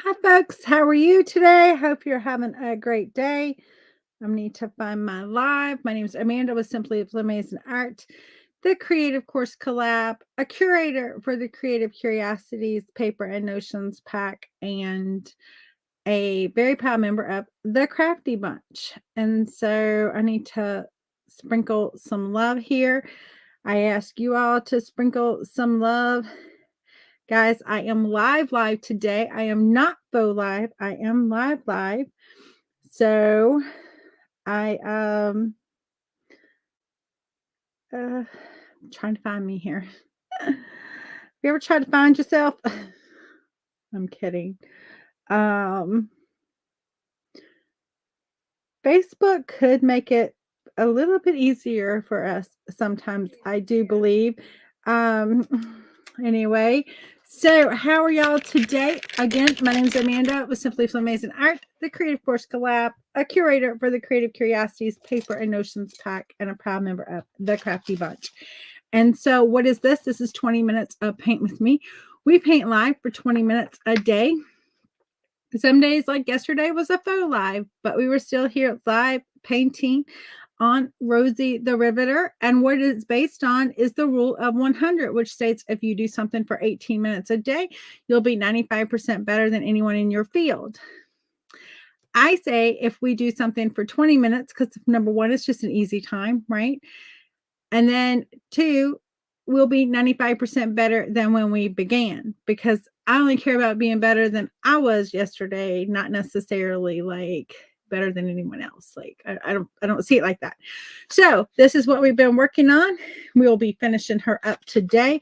Hi, folks. How are you today? Hope you're having a great day. I need to find my live. My name is Amanda with Simply Flamazing Art, the Creative Course Collab, a curator for the Creative Curiosities Paper and Notions Pack, and a very proud member of the Crafty Bunch. And so I need to sprinkle some love here. I ask you all to sprinkle some love. Guys, I am live today. I am not faux live. I am live. So I uh trying to find me here. You ever tried to find yourself? I'm kidding. Um Facebook could make it a little bit easier for us sometimes, I do believe. Um, anyway, so how are y'all today? Again, my name is Amanda with Simply Flamazing Art, the Creative Course Collab, a curator for the Creative Curiosities Paper and Notions Pack, and a proud member of the Crafty Bunch. And so, what is this? This is 20 minutes of Paint with Me. We paint live for 20 minutes a day. Some days, like yesterday, was a faux live, but we were still here live painting on Rosie the Riveter. And what it's based on is the rule of 100, which states if you do something for 18 minutes a day, you'll be 95% better than anyone in your field. I say if we do something for 20 minutes, because number one, it's just an easy time, right? And then two, we'll be 95% better than when we began, because I only care about being better than I was yesterday, not necessarily like better than anyone else. Like I don't see it like that. So this is what we've been working on. We'll be finishing her up today.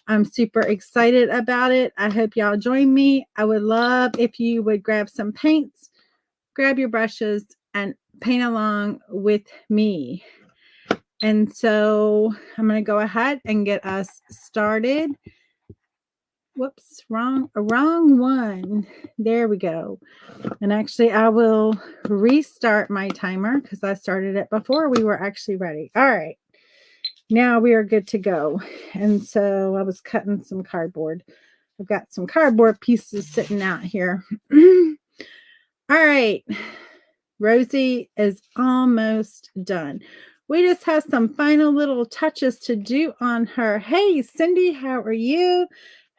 I'm super excited about it. I hope y'all join me. I would love if you would grab some paints, grab your brushes, and paint along with me. And so I'm going to go ahead and get us started. Whoops, wrong one. There we go. And actually, I will restart my timer because I started it before we were actually ready. All right. Now we are good to go. And so I was cutting some cardboard. I've got some cardboard pieces sitting out here. All right. Rosie is almost done. We just have some final little touches to do on her. Hey, Cindy, how are you?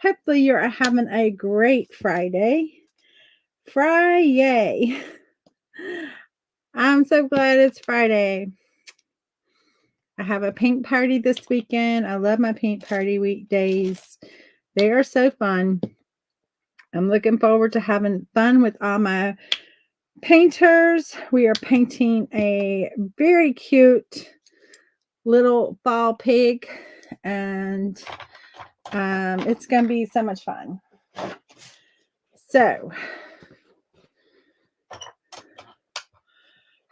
Hopefully you're having a great Friday. Friday. I'm so glad it's Friday. I have a paint party this weekend. I love my paint party weekdays. They are so fun. I'm looking forward to having fun with all my painters. We are painting a very cute little fall pig, and it's going to be so much fun. So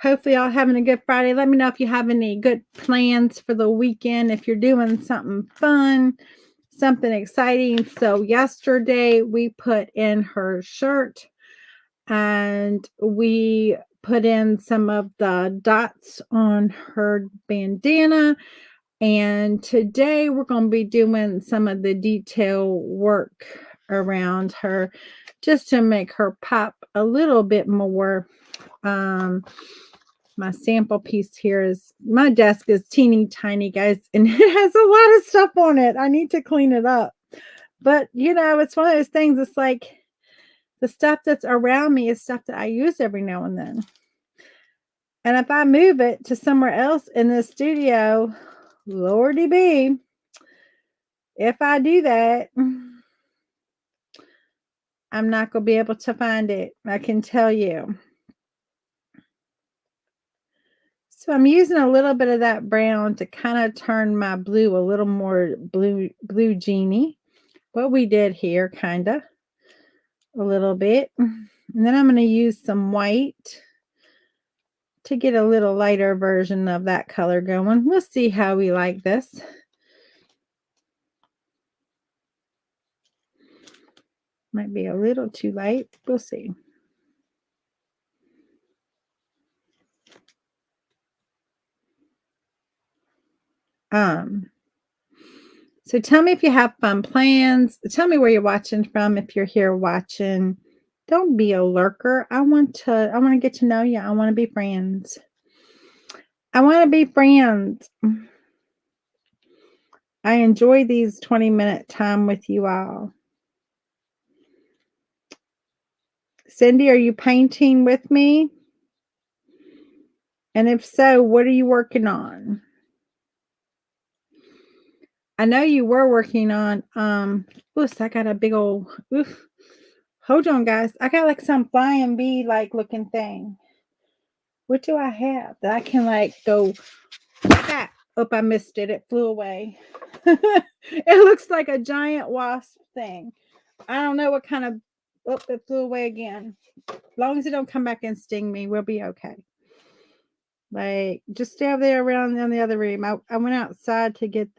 hopefully y'all having a good Friday. Let me know if you have any good plans for the weekend, if you're doing something fun, something exciting. So yesterday we put in her shirt, and we put in some of the dots on her bandana. And today we're going to be doing some of the detail work around her just to make her pop a little bit more. My sample piece here is, my desk is teeny tiny, guys, and it has a lot of stuff on it. I need to clean it up. But, you know, it's one of those things. It's like the stuff that's around me is stuff that I use every now and then. And if I move it to somewhere else in the studio, Lordy be, if I do that, I'm not going to be able to find it. I can tell you. So I'm using a little bit of that brown to kind of turn my blue a little more blue genie. What we did here, kind of a little bit. And then I'm going to use some white to get a little lighter version of that color going. We'll see how we like this. Might be a little too light. We'll see. So tell me if you have fun plans. Tell me where you're watching from, if you're here watching Don't be a lurker. I want to get to know you. I want to be friends. I want to be friends. I enjoy these 20-minute time with you all. Cindy, are you painting with me? And if so, what are you working on? I know you were working on oof, I got a big old oof. Hold on, guys. I got like some flying bee like looking thing. What do I have that I can like go ah, oh, I missed it. It flew away. It looks like a giant wasp thing. I don't know what kind of oh, it flew away again. As long as it don't come back and sting me, we'll be okay. Like, just stay over there around in the other room. I went outside to get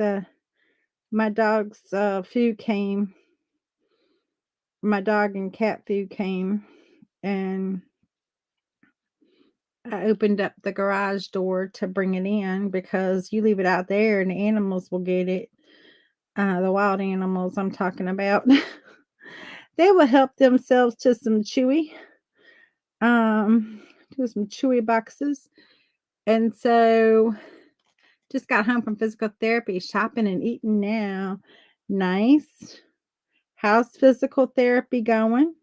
my dog's food came. My dog and cat food came, and I opened up the garage door to bring it in because you leave it out there and the animals will get it. The wild animals I'm talking about. They will help themselves to some um, chewy boxes. And so just got home from physical therapy, shopping and eating now. Nice. How's physical therapy going?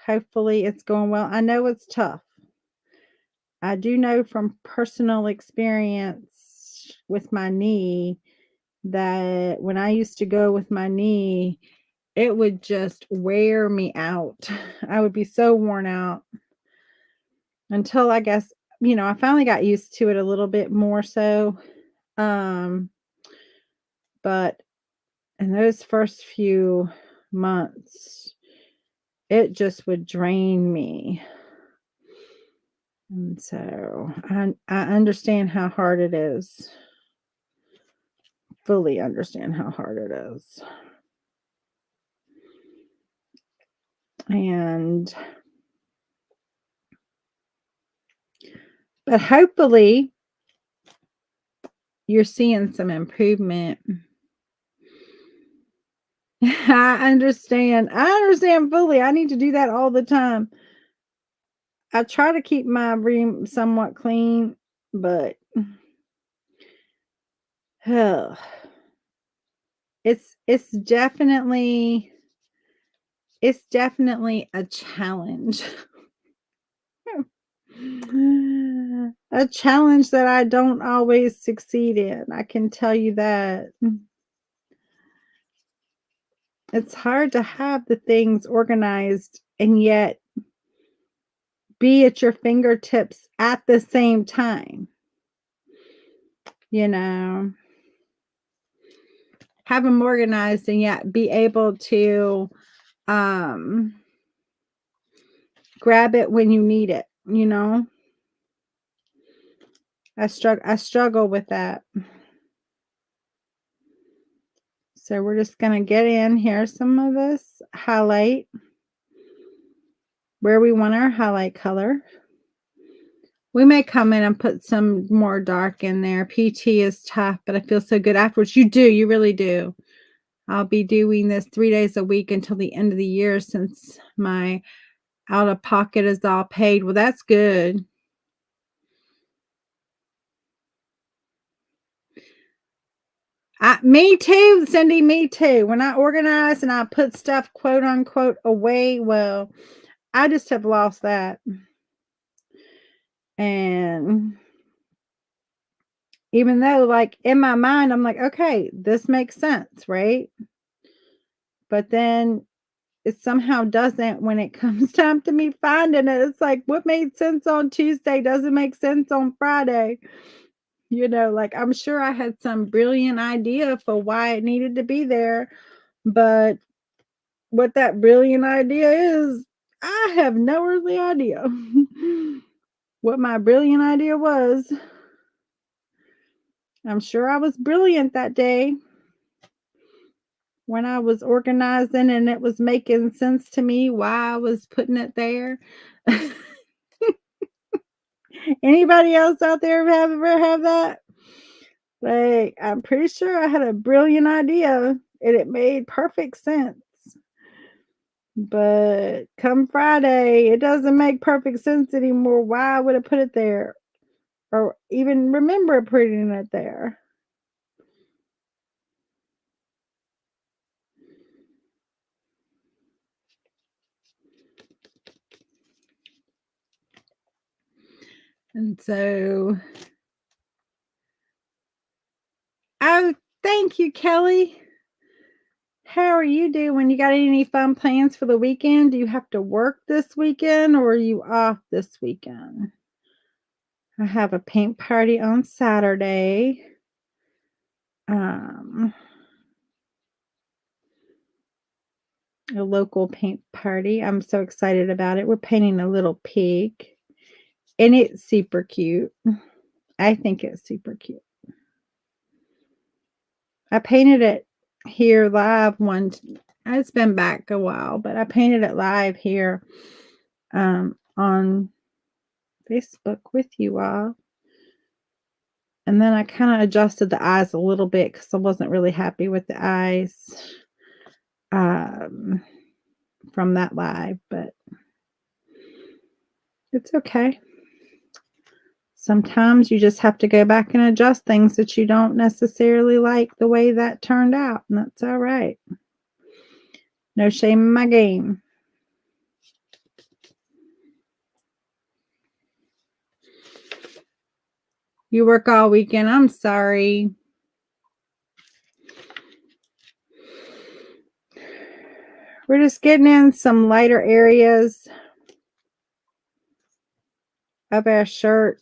Hopefully it's going well. I know it's tough. I do know from personal experience with my knee that when I used to go with my knee, it would just wear me out. I would be so worn out until I guess, I finally got used to it a little bit more so. Um, but in those first few months, it just would drain me. And so I understand how hard it is. Fully understand how hard it is. But hopefully you're seeing some improvement. I understand. I understand fully. I need to do that all the time. I try to keep my room somewhat clean, but it's definitely a challenge. A challenge that I don't always succeed in. I can tell you that. It's hard to have the things organized and yet be at your fingertips at the same time. Have them organized and yet be able to grab it when you need it. I struggle with that. So we're just going to get in here some of this highlight where we want our highlight color. We may come in and put some more dark in there. PT is tough, but I feel so good afterwards. You do. You really do. I'll be doing this 3 days a week until the end of the year since my out of pocket is all paid. Well, that's good. Me too, Cindy, me too. When I organize and I put stuff, quote unquote, away, well, I just have lost that. And even though, like, in my mind, I'm like, okay, this makes sense, right? But then it somehow doesn't when it comes time to me finding it. It's like, what made sense on Tuesday doesn't make sense on Friday. Like, I'm sure I had some brilliant idea for why it needed to be there, but what that brilliant idea is, I have no earthly idea what my brilliant idea was. I'm sure I was brilliant that day when I was organizing and it was making sense to me why I was putting it there. Anybody else out there ever have that? Like, I'm pretty sure I had a brilliant idea and it made perfect sense. But come Friday, it doesn't make perfect sense anymore. Why would I put it there? Or even remember putting it there? And so, oh, thank you, Kelly. How are you doing? You got any fun plans for the weekend? Do you have to work this weekend or are you off this weekend? I have a paint party on Saturday. Um, a local paint party. I'm so excited about it. We're painting a little pig, and it's super cute. I think it's super cute. I painted it here live it's been back a while, but I painted it live here on Facebook with you all. And then I kind of adjusted the eyes a little bit because I wasn't really happy with the eyes um, from that live, but it's okay. Sometimes you just have to go back and adjust things that you don't necessarily like the way that turned out, and that's all right. No shame in my game. You work all weekend. I'm sorry. We're just getting in some lighter areas of our shirt.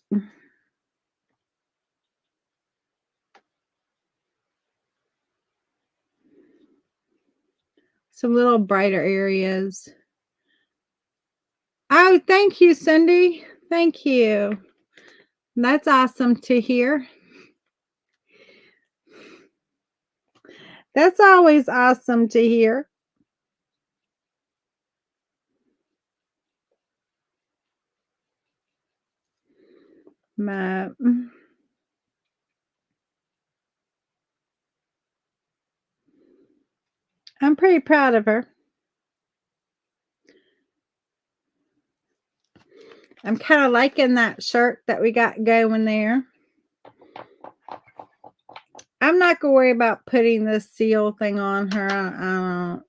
Some little brighter areas. Oh, thank you, Cindy. Thank you. That's awesome to hear. That's always awesome to hear. I'm pretty proud of her. I'm kind of liking that shirt that we got going there. I'm not going to worry about putting this seal thing on her.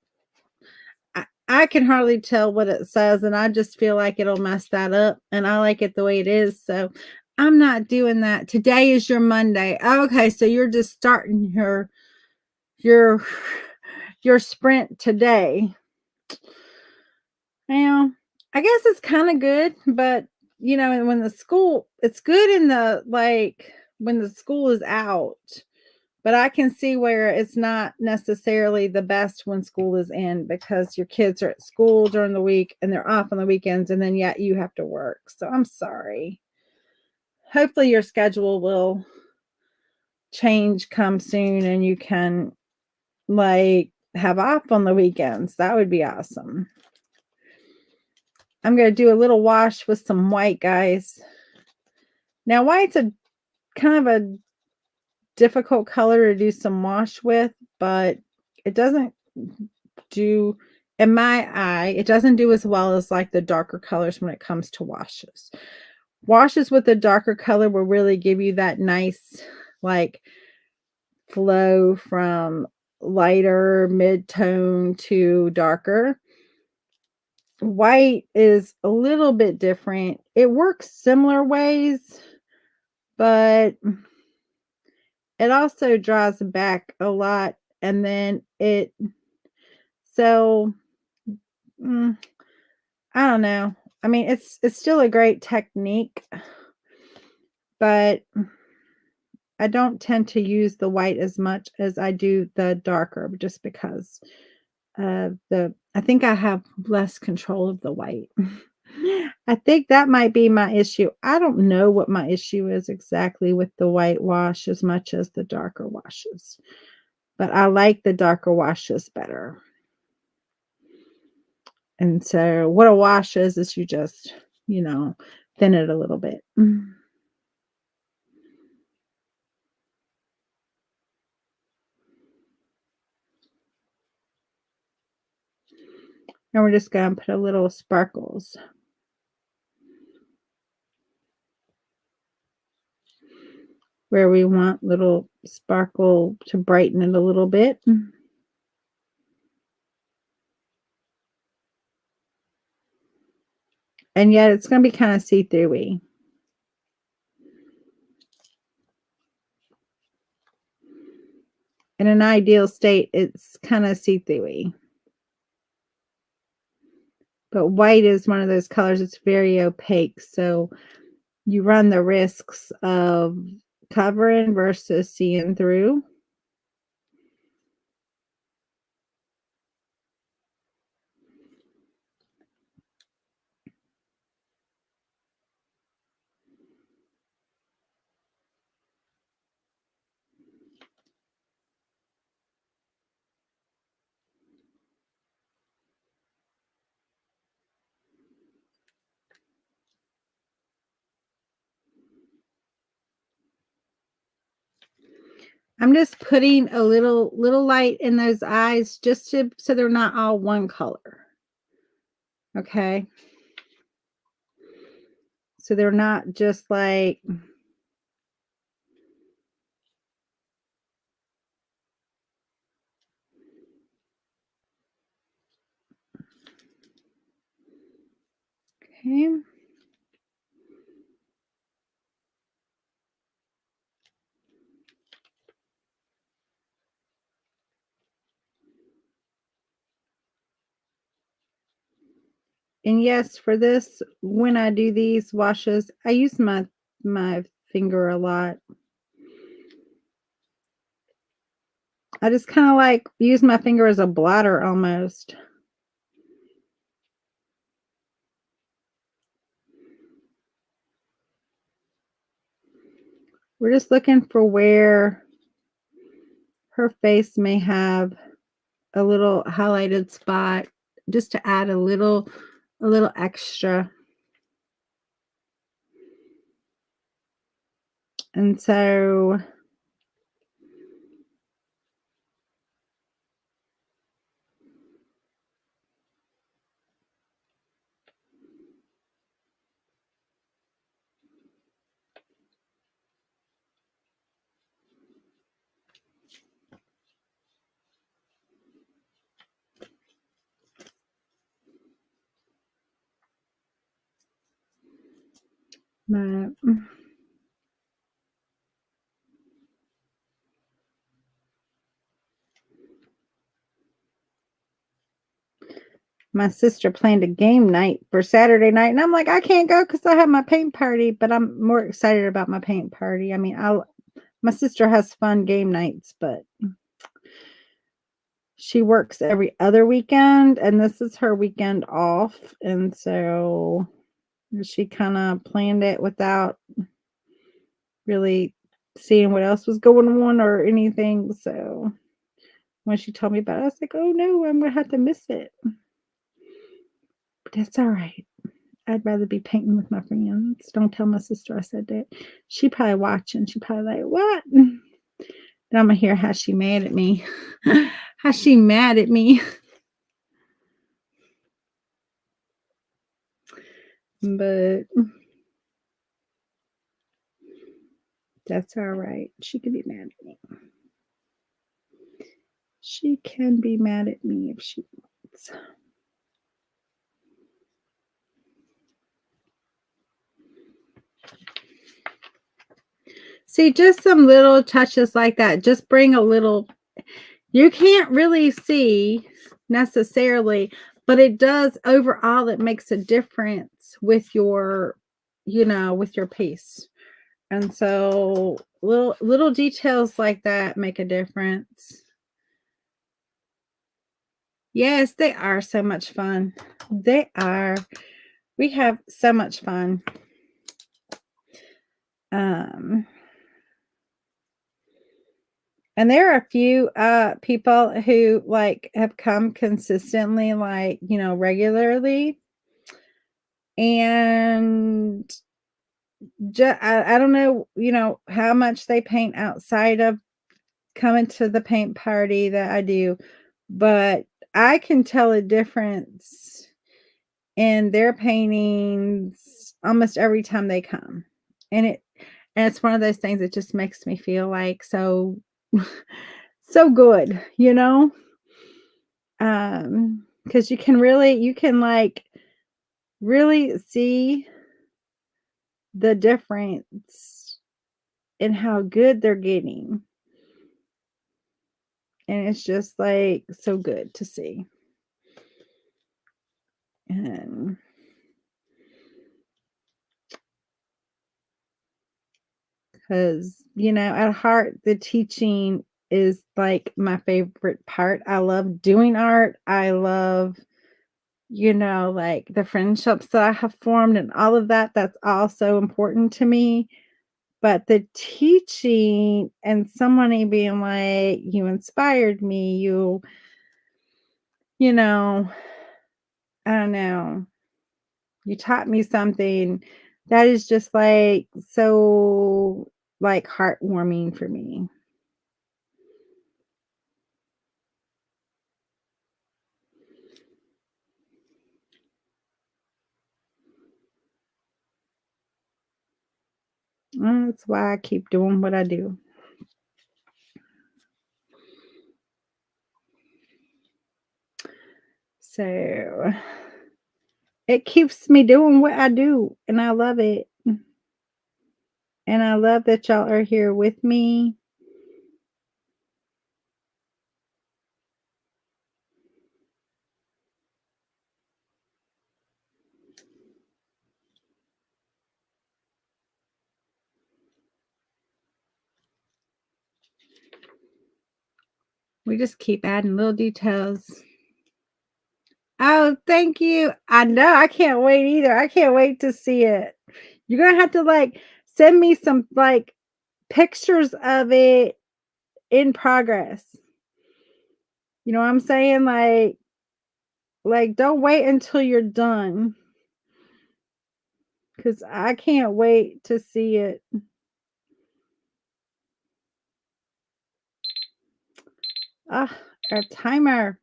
I can hardly tell what it says, and I just feel like it'll mess that up, and I like it the way it is, so I'm not doing that. Today is your Monday. Okay, so you're just starting your your sprint today. Now, I guess it's kind of good, but when it's good in the when the school is out. But I can see where it's not necessarily the best when school is in because your kids are at school during the week and they're off on the weekends, and then yet you have to work. So I'm sorry. Hopefully your schedule will change come soon and you can have off on the weekends. That would be awesome. I'm going to do a little wash with some white, guys. Now, white's a kind of a difficult color to do some wash with, but it doesn't do, in my eye, it doesn't do as well as like the darker colors when it comes to washes. Washes with a darker color will really give you that nice flow from lighter mid-tone to darker. White is a little bit different. It works similar ways, but it also dries back a lot, and then so I don't know. I mean, it's still a great technique, but I don't tend to use the white as much as I do the darker just because I think I have less control of the white. I think that might be my issue. I don't know what my issue is exactly with the white wash as much as the darker washes, but I like the darker washes better. And so what a wash is you just, thin it a little bit. And we're just going to put a little sparkles where we want little sparkle to brighten it a little bit. And yet it's going to be kind of see-through-y. In an ideal state, it's kind of see-through-y. But white is one of those colors, it's very opaque. So you run the risks of covering versus seeing through. I'm just putting a little light in those eyes just to so they're not all one color. Okay? So they're not just like okay. And yes, for this, when I do these washes, I use my finger a lot. I just kind of like use my finger as a blotter almost. We're just looking for where her face may have a little highlighted spot just to add a little extra. And so my sister planned a game night for Saturday night, and I'm like, I can't go because I have my paint party, but I'm more excited about my paint party. I mean, my sister has fun game nights, but she works every other weekend, and this is her weekend off, and so she kind of planned it without really seeing what else was going on or anything. So when she told me about it, I was like, oh no, I'm gonna have to miss it. But that's all right. I'd rather be painting with my friends. Don't tell my sister I said that. She probably watching. She probably like, what? And I'm gonna hear how she mad at me. How she mad at me. But that's all right. She can be mad at me. She can be mad at me if she wants. See, just some little touches like that. Just bring a little, you can't really see necessarily, but it does overall, it makes a difference with your, with your piece. And so little details like that make a difference. Yes, they are so much fun. They are. We have so much fun. And there are a few people who like have come consistently, like, regularly. And I don't know, how much they paint outside of coming to the paint party that I do, but I can tell a difference in their paintings almost every time they come. And it's one of those things that just makes me feel like so so good, you know? Because you can like really see the difference in how good they're getting. And it's just like so good to see. And because, at heart, the teaching is like my favorite part. I love doing art. I love, like the friendships that I have formed and all of that. That's all so important to me. But the teaching and somebody being like, you inspired me, you know, I don't know, you taught me something that is just like so like heartwarming for me. That's why I keep doing what I do. So it keeps me doing what I do, and I love it. And I love that y'all are here with me. We just keep adding little details. Oh, thank you. I know. I can't wait either. I can't wait to see it. You're gonna have to like send me some like pictures of it in progress. You know what I'm saying? Like don't wait until you're done because I can't wait to see it. Ah, a timer.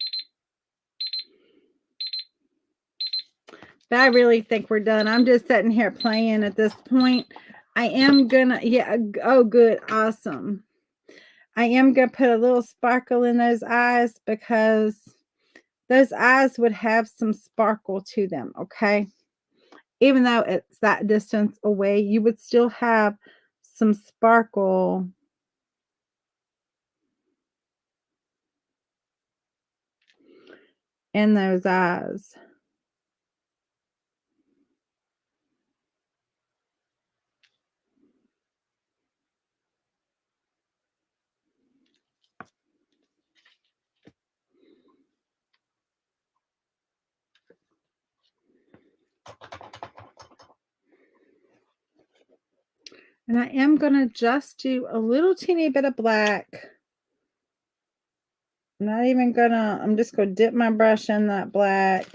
But I really think we're done. I'm just sitting here playing at this point. I am gonna, yeah. Oh, good, awesome. I am gonna put a little sparkle in those eyes because those eyes would have some sparkle to them. Okay, even though it's that distance away, you would still have some sparkle in those eyes. And I am going to just do a little teeny bit of black. Not even gonna, I'm just going to dip my brush in that black.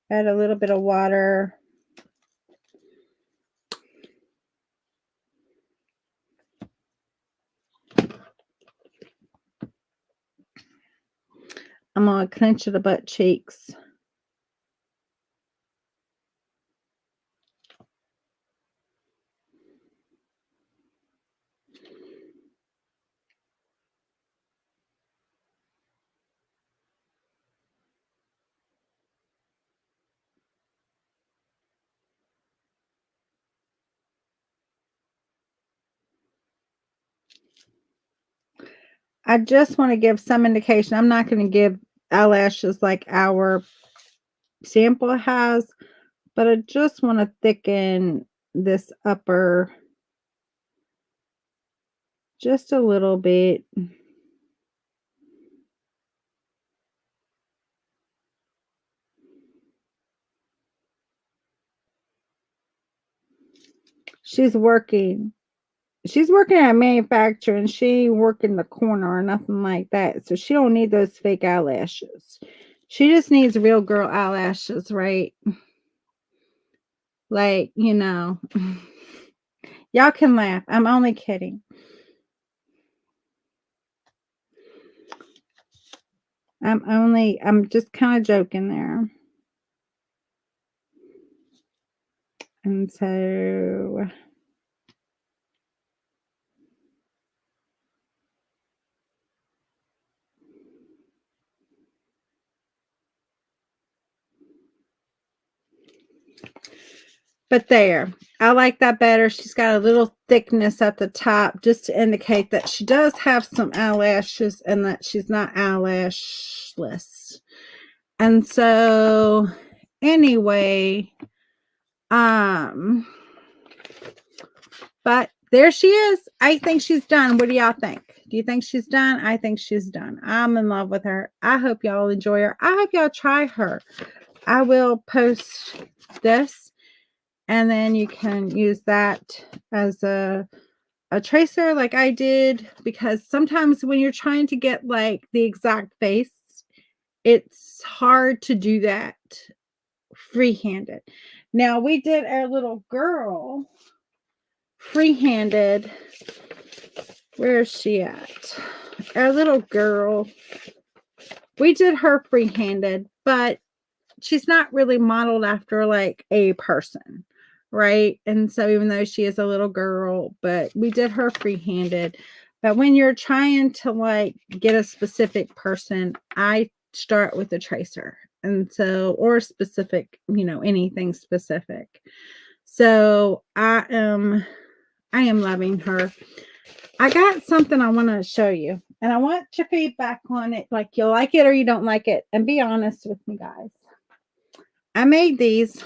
Add a little bit of water. I'm going to clench the butt cheeks. I just want to give some indication. I'm not going to give eyelashes like our sample has, but I just want to thicken this upper just a little bit. She's working. She's working at a manufacturer and she ain't working the corner or nothing like that. So she don't need those fake eyelashes. She just needs real girl eyelashes, right? Like, y'all can laugh. I'm only kidding. I'm just kind of joking there. And so but there, I like that better. She's got a little thickness at the top just to indicate that she does have some eyelashes and that she's not eyelashless. And so anyway, but there she is. I think she's done. What do y'all think? Do you think she's done? I think she's done. I'm in love with her. I hope y'all enjoy her. I hope y'all try her. I will post this, and then you can use that as a tracer like I did, because sometimes when you're trying to get like the exact face, it's hard to do that free-handed. Now we did our little girl free-handed. Where is she at? Our little girl. We did her free-handed, but she's not really modeled after like a person, right? And so even though she is a little girl, but we did her free-handed. But when you're trying to like get a specific person, I start with a tracer. And so, or specific, anything specific. So I am loving her. I got something I want to show you, and I want your feedback on it. Like, you like it or you don't like it. And be honest with me, guys. I made these.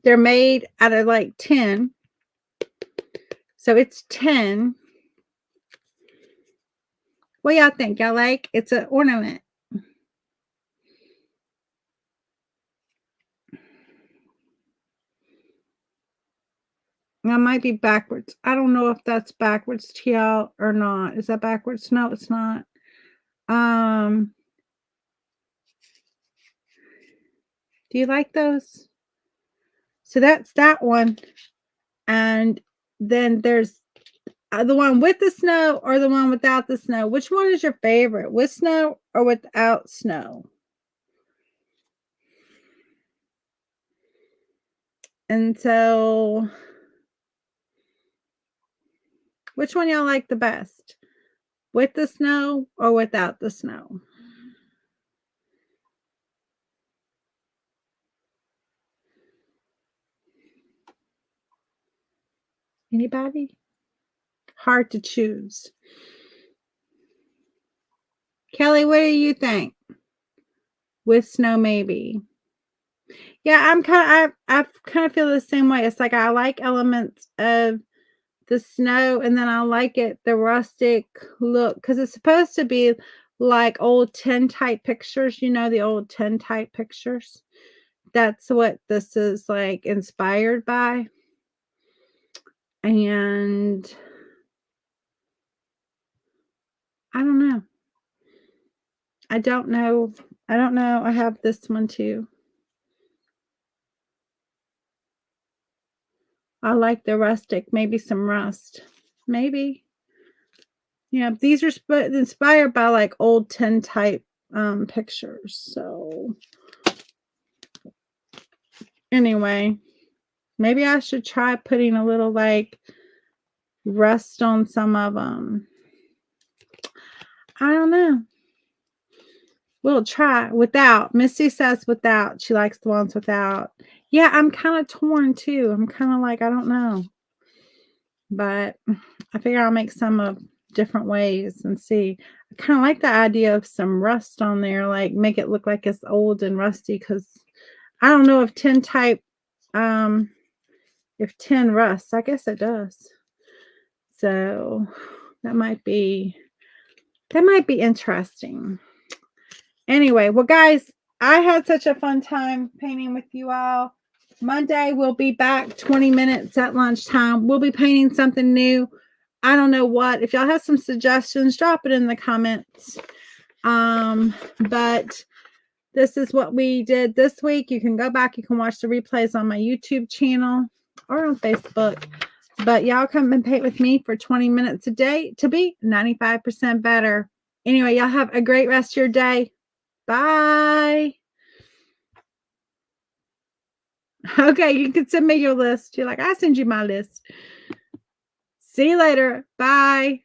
They're made out of like 10. So it's 10. What y'all think? Y'all like? It's an ornament. That might be backwards. I don't know if that's backwards to y'all or not. Is that backwards? No, it's not. Do you like those? So that's that one. And then there's the one with the snow or the one without the snow. Which one is your favorite? With snow or without snow? And so, which one y'all like the best? With the snow or without the snow? Anybody? Hard to choose. Kelly, what do you think? With snow, maybe. Yeah, I kind of feel the same way. It's like I like elements of the snow, and then I like the rustic look, because it's supposed to be like old tin type pictures, the old tin type pictures. That's what this is like inspired by. And I don't know. I don't know. I have this one too. I like the rustic, maybe some rust. Maybe. Yeah, these are inspired by like old tin type pictures. So anyway, maybe I should try putting a little like rust on some of them. I don't know. We'll try without. Missy says without. She likes the ones without. Yeah, I'm kind of torn too. I'm kind of like, I don't know. But I figure I'll make some of different ways and see. I kind of like the idea of some rust on there, like make it look like it's old and rusty, because I don't know if tin type, if tin rusts. I guess it does. So that might be interesting. Anyway, well, guys, I had such a fun time painting with you all. Monday, we'll be back 20 minutes at lunchtime. We'll be painting something new. I don't know what. If y'all have some suggestions, drop it in the comments. But this is what we did this week. You can go back. You can watch the replays on my YouTube channel or on Facebook. But y'all come and paint with me for 20 minutes a day to be 95% better. Anyway, y'all have a great rest of your day. Bye. Okay, you can send me your list. You're like, I send you my list. See you later. Bye.